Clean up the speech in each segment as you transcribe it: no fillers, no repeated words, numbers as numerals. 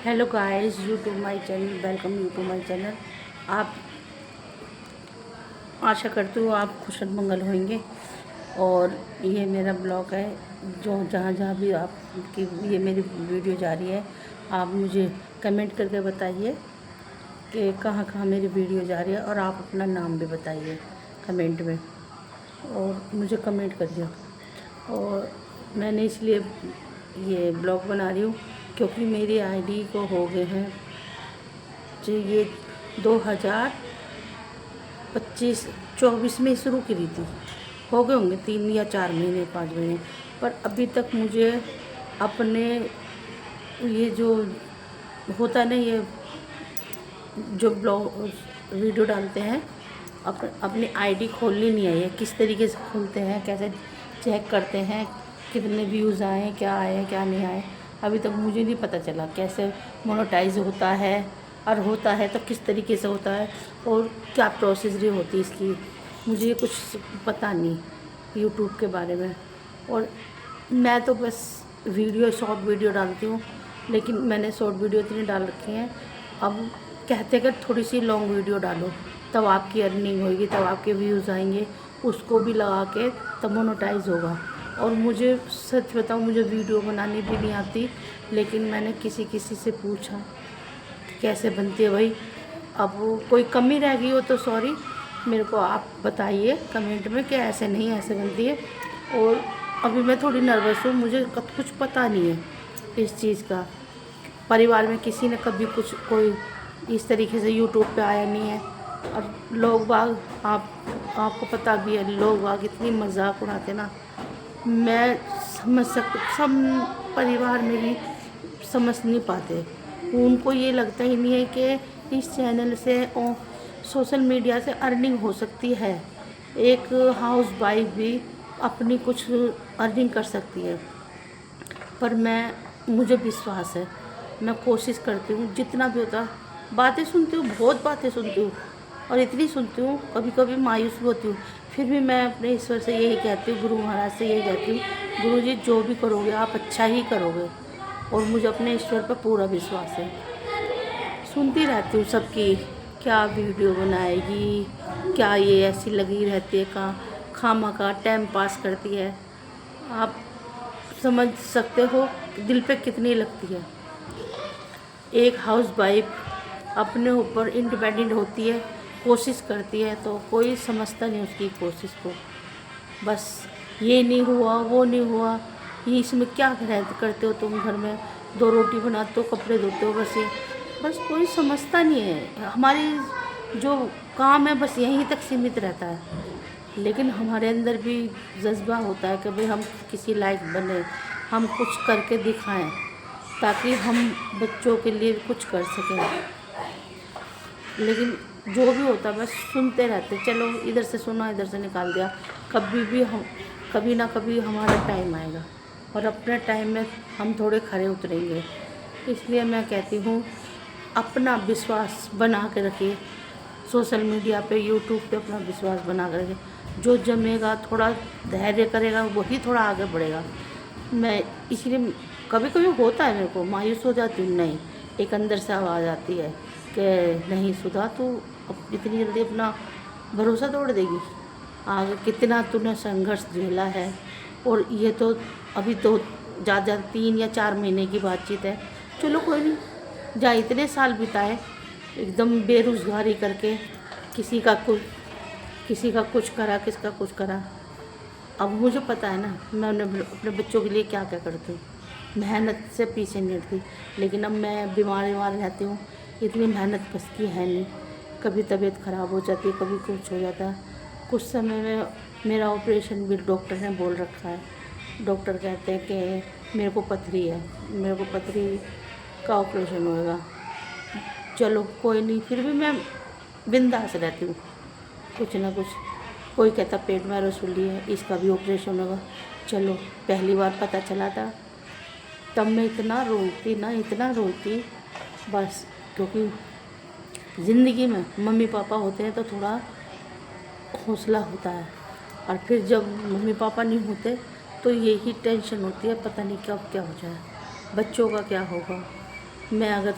Hello guys, you to my channel. Welcome you to my channel. आप आशा करती हूँ आप खुशल मंगल होंगे। और ये मेरा ब्लॉग है, जो जहाँ जहाँ भी आपकी ये मेरी वीडियो जा रही है, आप मुझे कमेंट करके बताइए कि कहाँ कहाँ मेरी वीडियो जा रही है, और आप अपना नाम भी बताइए कमेंट में और मुझे कमेंट करिए। और मैंने इसलिए ये ब्लॉग बना रही हूँ क्योंकि मेरी आईडी को हो गए हैं जो ये 2025-24 में शुरू करी थी, हो गए होंगे 3 या 4 महीने 5 महीने, पर अभी तक मुझे अपने ये जो होता है ना, ये जो ब्लॉग वीडियो डालते हैं अपनी आईडी खोलनी नहीं आई है। किस तरीके से खोलते हैं, कैसे चेक करते हैं, कितने व्यूज़ आए, क्या आए क्या नहीं आए, अभी तक मुझे नहीं पता चला कैसे मोनेटाइज होता है, और होता है तो किस तरीके से होता है और क्या प्रोसीजर होती है इसकी। मुझे कुछ पता नहीं यूट्यूब के बारे में। और मैं तो बस शॉर्ट वीडियो डालती हूँ, लेकिन मैंने शॉर्ट वीडियो इतनी डाल रखी हैं। अब कहते कि थोड़ी सी लॉन्ग वीडियो डालो, तब आपकी अर्निंग होगी, तब आपके व्यूज़ आएंगे, उसको भी लगा के तब मोनेटाइज होगा। और मुझे सच बताऊँ, मुझे वीडियो बनानी भी नहीं आती, लेकिन मैंने किसी से पूछा कैसे बनती है भाई। अब वो कोई कमी रह गई हो तो सॉरी, मेरे को आप बताइए कमेंट में कि ऐसे नहीं ऐसे बनती है। और अभी मैं थोड़ी नर्वस हूँ, मुझे कुछ पता नहीं है इस चीज़ का। परिवार में किसी ने कभी कुछ कोई इस तरीके से यूट्यूब पे आया नहीं है। और लोग बाग आपको पता भी है, लोग बाग इतनी मजाक उड़ाते ना, मैं समझ सकती, सब परिवार में भी समझ नहीं पाते। उनको ये लगता ही नहीं है कि इस चैनल से और सोशल मीडिया से अर्निंग हो सकती है। एक हाउस वाइफ भी अपनी कुछ अर्निंग कर सकती है। पर मुझे विश्वास है, मैं कोशिश करती हूँ जितना भी होता। बातें सुनती हूँ, बहुत बातें सुनती हूँ, और इतनी सुनती हूँ कभी कभी मायूस भी होती हूँ। फिर भी मैं अपने ईश्वर से यही कहती हूँ, गुरु महाराज से यही कहती हूँ, गुरु जी जो भी करोगे आप अच्छा ही करोगे। और मुझे अपने ईश्वर पर पूरा विश्वास है। सुनती रहती हूँ सबकी, क्या वीडियो बनाएगी, क्या ये ऐसी लगी रहती है, खामा का टाइम पास करती है। आप समझ सकते हो दिल पे कितनी लगती है। एक हाउस वाइफ अपने ऊपर इंडिपेंडेंट होती है, कोशिश करती है, तो कोई समझता नहीं उसकी कोशिश को। बस ये नहीं हुआ, वो नहीं हुआ, ये इसमें क्या करते हो तुम, घर में 2 रोटी बनाते हो, कपड़े धोते हो, बस कोई समझता नहीं है। हमारी जो काम है बस यहीं तक सीमित रहता है। लेकिन हमारे अंदर भी जज्बा होता है कि भाई हम किसी लायक बने, हम कुछ करके दिखाएं, ताकि हम बच्चों के लिए कुछ कर सकें। लेकिन जो भी होता है बस सुनते रहते, चलो इधर से सुना इधर से निकाल दिया। कभी ना कभी हमारा टाइम आएगा, और अपने टाइम में हम थोड़े खरे उतरेंगे। इसलिए मैं कहती हूँ अपना विश्वास बना के रखिए। सोशल मीडिया पे, यूट्यूब पे अपना विश्वास बना कर रखिए। जो जमेगा, थोड़ा धैर्य करेगा, वही थोड़ा आगे बढ़ेगा। मैं इसलिए कभी कभी होता है मेरे को मायूस हो जाती हूँ, नहीं, एक अंदर से आवाज़ आती है कि नहीं सुधा, तू इतनी जल्दी अपना भरोसा तोड़ देगी। आगे कितना तूने संघर्ष झेला है, और ये तो अभी तो ज़्यादा 3 या 4 महीने की बातचीत है। चलो कोई नहीं, जहाँ इतने साल बिताए एकदम बेरोज़गारी करके, किसी का कुछ करा, किसका कुछ करा। अब मुझे पता है ना, मैं अपने बच्चों के लिए क्या क्या करती हूँ। मेहनत से पीछे नहीं हटती। लेकिन अब मैं बीमार रहती हूँ, इतनी मेहनत बस की है नहीं। कभी तबीयत ख़राब हो जाती है, कभी कुछ हो जाता है। कुछ समय में मेरा ऑपरेशन भी डॉक्टर ने बोल रखा है। डॉक्टर कहते हैं कि मेरे को पथरी है, मेरे को पथरी का ऑपरेशन होएगा। चलो कोई नहीं, फिर भी मैं बिंदास रहती हूँ। कुछ ना कुछ, कोई कहता पेट में रसोली है, इसका भी ऑपरेशन होगा। चलो, पहली बार पता चला था तब मैं इतना रोती ना, इतना रोती बस। क्योंकि ज़िंदगी में मम्मी पापा होते हैं तो थोड़ा हौसला होता है, और फिर जब मम्मी पापा नहीं होते तो यही टेंशन होती है, पता नहीं कब क्या हो जाए, बच्चों का क्या होगा। मैं अगर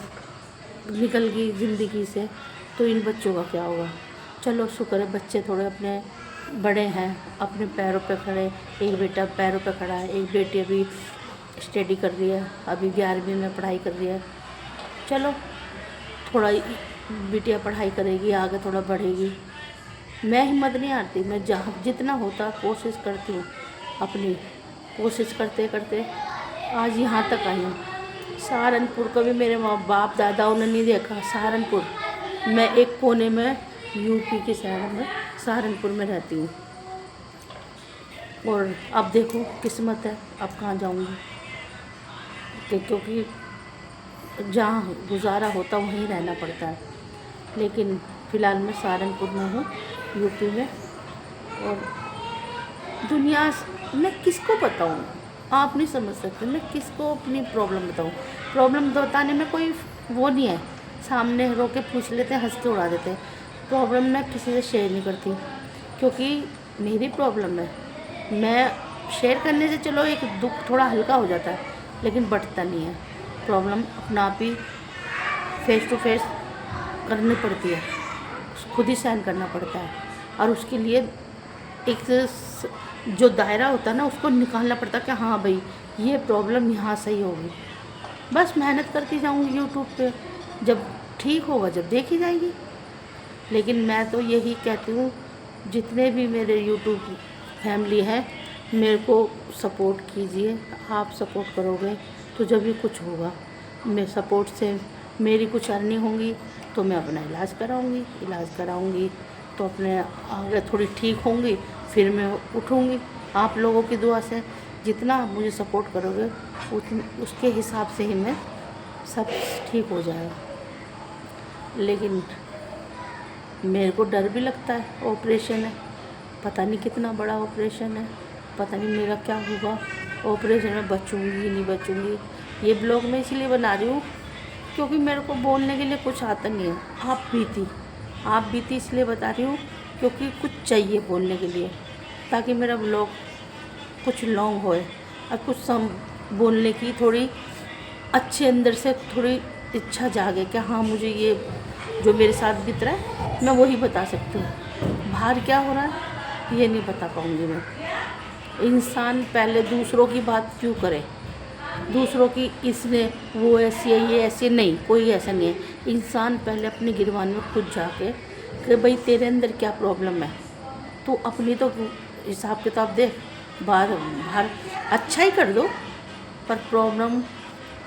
निकल गई ज़िंदगी से तो इन बच्चों का क्या होगा। चलो शुक्र है बच्चे थोड़े अपने बड़े हैं, अपने पैरों पे खड़े। एक बेटा पैरों पे खड़ा है, एक बेटी अभी स्टडी कर रही है, अभी 11वीं में पढ़ाई कर रही है। चलो थोड़ा बिटिया पढ़ाई करेगी, आगे थोड़ा बढ़ेगी। मैं हिम्मत नहीं हारती, मैं जहाँ जितना होता कोशिश करती हूँ, अपनी कोशिश करते करते आज यहाँ तक आई हूँ। सहारनपुर को भी मेरे माँ बाप दादाओं ने नहीं देखा। सहारनपुर, मैं एक कोने में यूपी के शहर में सहारनपुर में रहती हूँ। और अब देखो किस्मत है, अब कहाँ जाऊँगी, क्योंकि जहाँ गुजारा होता वहीं रहना पड़ता है। लेकिन फ़िलहाल मैं सहारनपुर में हूँ, यूपी में। और दुनिया मैं किसको बताऊँ, आप नहीं समझ सकते। मैं किसको अपनी प्रॉब्लम बताऊँ। प्रॉब्लम बताने में कोई वो नहीं है, सामने रो के पूछ लेते हैं, हंस के उड़ा देते हैं। प्रॉब्लम मैं किसी से शेयर नहीं करती, क्योंकि मेरी प्रॉब्लम है। मैं शेयर करने से चलो एक दुख थोड़ा हल्का हो जाता है, लेकिन बढ़ता नहीं है। प्रॉब्लम अपना आप ही फेस टू फेस करनी पड़ती है, खुद ही सहन करना पड़ता है। और उसके लिए एक जो दायरा होता है ना, उसको निकालना पड़ता है कि हाँ भाई ये प्रॉब्लम यहाँ सही होगी। बस मेहनत करती जाऊँगी यूट्यूब पे, जब ठीक होगा जब देखी जाएगी। लेकिन मैं तो यही कहती हूँ, जितने भी मेरे यूट्यूब फैमिली है, मेरे को सपोर्ट कीजिए। आप सपोर्ट करोगे तो जब भी कुछ होगा, मैं सपोर्ट से मेरी कुछ अर्निंग होंगी तो मैं अपना इलाज कराऊंगी तो अपने आगे थोड़ी ठीक होंगी, फिर मैं उठूंगी। आप लोगों की दुआ से जितना आप मुझे सपोर्ट करोगे उसके हिसाब से ही मैं सब ठीक हो जाएगा। लेकिन मेरे को डर भी लगता है, ऑपरेशन है, पता नहीं कितना बड़ा ऑपरेशन है, पता नहीं मेरा क्या होगा। ऑपरेशन में बचूंगी नहीं बचूंगी। ये ब्लॉग मैं इसलिए बना रही हूँ क्योंकि मेरे को बोलने के लिए कुछ आता नहीं है। आप भी थी इसलिए बता रही हूँ, क्योंकि कुछ चाहिए बोलने के लिए, ताकि मेरा ब्लॉग कुछ लॉन्ग होए और कुछ बोलने की थोड़ी अच्छे अंदर से थोड़ी इच्छा जागे कि हाँ मुझे ये जो मेरे साथ बीत रहा है मैं वही बता सकती हूँ। बाहर क्या हो रहा है ये नहीं बता पाऊँगी मैं। इंसान पहले दूसरों की बात क्यों करे, दूसरों की इसने वो ऐसी है ये ऐसी, नहीं, कोई ऐसा नहीं है। इंसान पहले अपनी गिरबान में खुद जाके कि भाई तेरे अंदर क्या प्रॉब्लम है, तो अपनी तो हिसाब किताब देख। बाहर अच्छा ही कर दो, पर प्रॉब्लम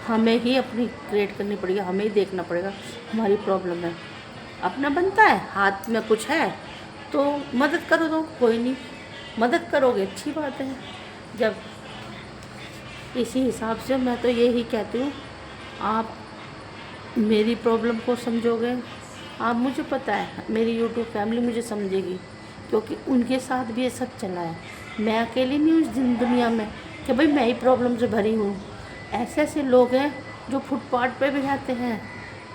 हमें ही अपनी क्रिएट करनी पड़ेगी, हमें ही देखना पड़ेगा हमारी प्रॉब्लम है। अपना बनता है, हाथ में कुछ है तो मदद करो, तो कोई नहीं, मदद करोगे अच्छी बात है। जब इसी हिसाब से मैं तो यही कहती हूँ, आप मेरी प्रॉब्लम को समझोगे। आप मुझे पता है मेरी यूट्यूब फैमिली मुझे समझेगी, क्योंकि उनके साथ भी ये सब चला है। मैं अकेली नहीं हूँ इस दुनिया में कि भाई मैं ही प्रॉब्लम से भरी हूँ। ऐसे ऐसे लोग हैं जो फुटपाथ पे भी रहते हैं,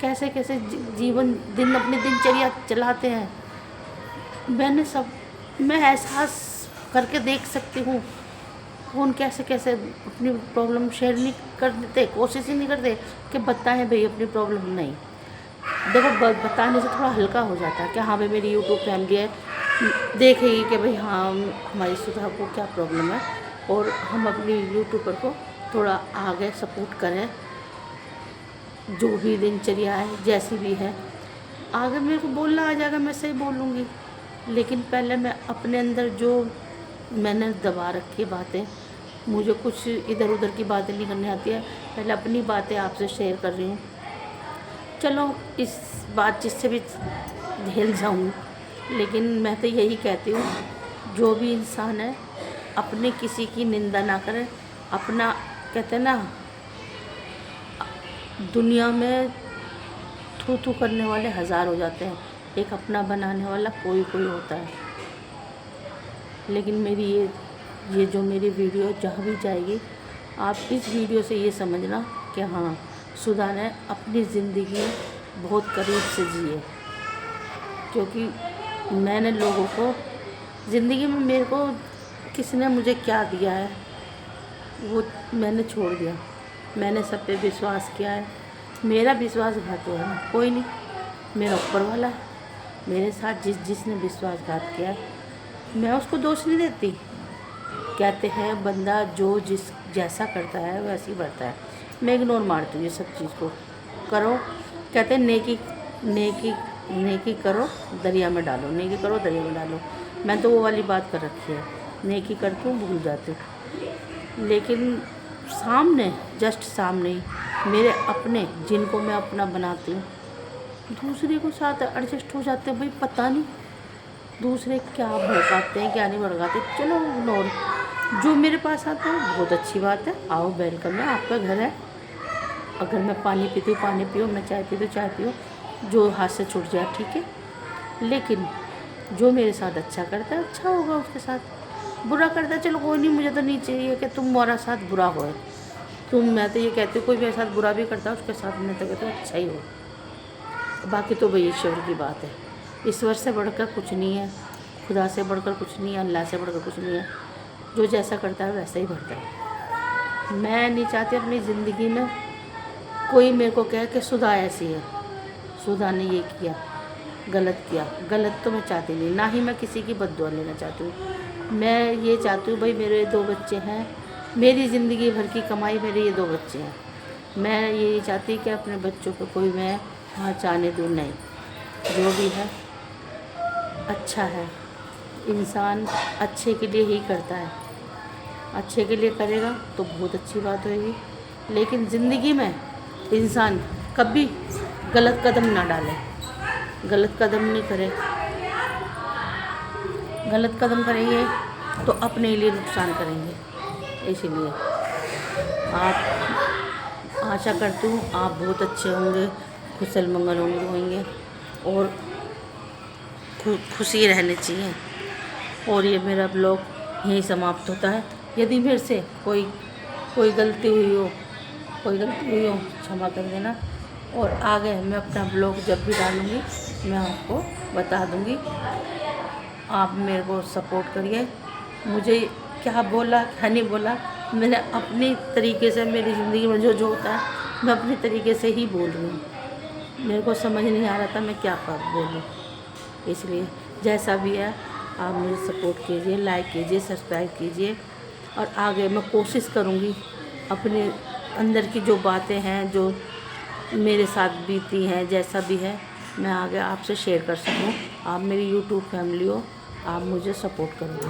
कैसे कैसे जीवन दिन अपनी दिनचर्या चलाते हैं। मैं एहसास करके देख सकती हूँ कौन कैसे कैसे अपनी प्रॉब्लम शेयर नहीं कर देते, कोशिश ही नहीं करते कि बताएं भाई अपनी प्रॉब्लम। नहीं, देखो बताने से थोड़ा हल्का हो जाता है कि हाँ भाई मेरी यूट्यूब फैमिली है, देखेगी कि भाई हाँ हमारी सुधा को क्या प्रॉब्लम है, और हम अपनी यूट्यूबर को थोड़ा आगे सपोर्ट करें। जो भी दिनचर्या है जैसी भी है, आगे मेरे को बोलना आ जाएगा, मैं सही बोलूँगी। लेकिन पहले मैं अपने अंदर जो मैंने दबा रखी बातें, मुझे कुछ इधर उधर की बातें नहीं करनी आती है, पहले अपनी बातें आपसे शेयर कर रही हूँ। चलो इस बातचीत से भी झेल जाऊँ, लेकिन मैं तो यही कहती हूँ, जो भी इंसान है अपने किसी की निंदा ना करे। अपना कहते हैं ना, दुनिया में थू थू करने वाले हज़ार हो जाते हैं, एक अपना बनाने वाला कोई होता है। लेकिन मेरी ये जो मेरी वीडियो जहाँ भी जाएगी, आप इस वीडियो से ये समझना कि हाँ सुधा ने अपनी ज़िंदगी बहुत करीब से जिए। क्योंकि मैंने लोगों को ज़िंदगी में, मेरे को किसने मुझे क्या दिया है वो मैंने छोड़ दिया। मैंने सब पे विश्वास किया है, मेरा विश्वासघात तो है ना, कोई नहीं, मेरा ऊपर वाला है। मेरे साथ जिसने विश्वासघात किया मैं उसको दोष नहीं देती। कहते हैं बंदा जो जैसा करता है वैसे ही बढ़ता है। मैं इग्नोर मारती हूँ ये सब चीज़ को। करो, कहते हैं नेकी करो दरिया में डालो, नेकी करो दरिया में डालो। मैं तो वो वाली बात कर रखी है, नेकी करती हूँ भूल जाती हूँ। लेकिन सामने, जस्ट सामने ही मेरे अपने, जिनको मैं अपना बनाती हूँ, दूसरे को साथ एडजस्ट हो जाते हैं। भाई पता नहीं दूसरे क्या भड़काते हैं क्या नहीं भड़काते, चलो इग्नोर। जो मेरे पास आता है बहुत अच्छी बात है, आओ वेलकम है, आपका घर है। अगर मैं पानी पीती हूँ पानी पियो, मैं चाय पीती हूँ चाय पियो, जो हाथ से छूट जाए ठीक है। लेकिन जो मेरे साथ अच्छा करता है अच्छा होगा उसके साथ, बुरा करता है चलो कोई नहीं, मुझे तो नहीं चाहिए कि तुम्हारा साथ बुरा हो। मैं तो ये कहती हूँ कोई मेरे साथ बुरा भी करता है उसके साथ मैं तो कहती हूँ अच्छा ही हो। बाकी तो भाई ईश्वर की बात है, ईश्वर से बढ़कर कुछ नहीं है, खुदा से बढ़कर कुछ नहीं है, अल्लाह से बढ़कर कुछ नहीं है। जो जैसा करता है वैसा ही बढ़ता है। मैं नहीं चाहती अपनी ज़िंदगी में कोई मेरे को कहे कि सुधा ऐसी है, सुधा ने ये किया, गलत किया। गलत तो मैं चाहती नहीं, ना ही मैं किसी की बद्दुआ लेना चाहती हूँ। मैं ये चाहती हूँ भाई मेरे 2 बच्चे हैं, मेरी ज़िंदगी भर की कमाई मेरे ये 2 बच्चे हैं। मैं ये नहीं चाहती कि अपने बच्चों को कोई मैं आँच आने दूँ, नहीं। जो भी है अच्छा है, इंसान अच्छे के लिए ही करता है, अच्छे के लिए करेगा तो बहुत अच्छी बात होगी। लेकिन ज़िंदगी में इंसान कभी गलत कदम ना डाले, गलत कदम नहीं करे। गलत कदम करेंगे तो अपने लिए नुकसान करेंगे। इसीलिए आप, आशा करती हूँ आप बहुत अच्छे होंगे, कुशल मंगल होंगे और खुशी रहनी चाहिए। और ये मेरा ब्लॉग यहीं समाप्त होता है। यदि मेरे से कोई गलती हुई हो क्षमा कर देना। और आगे मैं अपना ब्लॉग जब भी डालूँगी मैं आपको बता दूँगी। आप मेरे को सपोर्ट करिए। मुझे क्या बोला क्या नहीं बोला, मैंने अपनी तरीके से, मेरी ज़िंदगी में जो होता है मैं अपने तरीके से ही बोल रही हूँ। मेरे को समझ नहीं आ रहा था मैं क्या बोलूँ, इसलिए जैसा भी है आप मुझे सपोर्ट कीजिए, लाइक कीजिए, सब्सक्राइब कीजिए। और आगे मैं कोशिश करूँगी अपने अंदर की जो बातें हैं, जो मेरे साथ बीती हैं, जैसा भी है मैं आगे आपसे शेयर कर सकूँ। आप मेरी यूट्यूब फैमिली हो, आप मुझे सपोर्ट करोगे।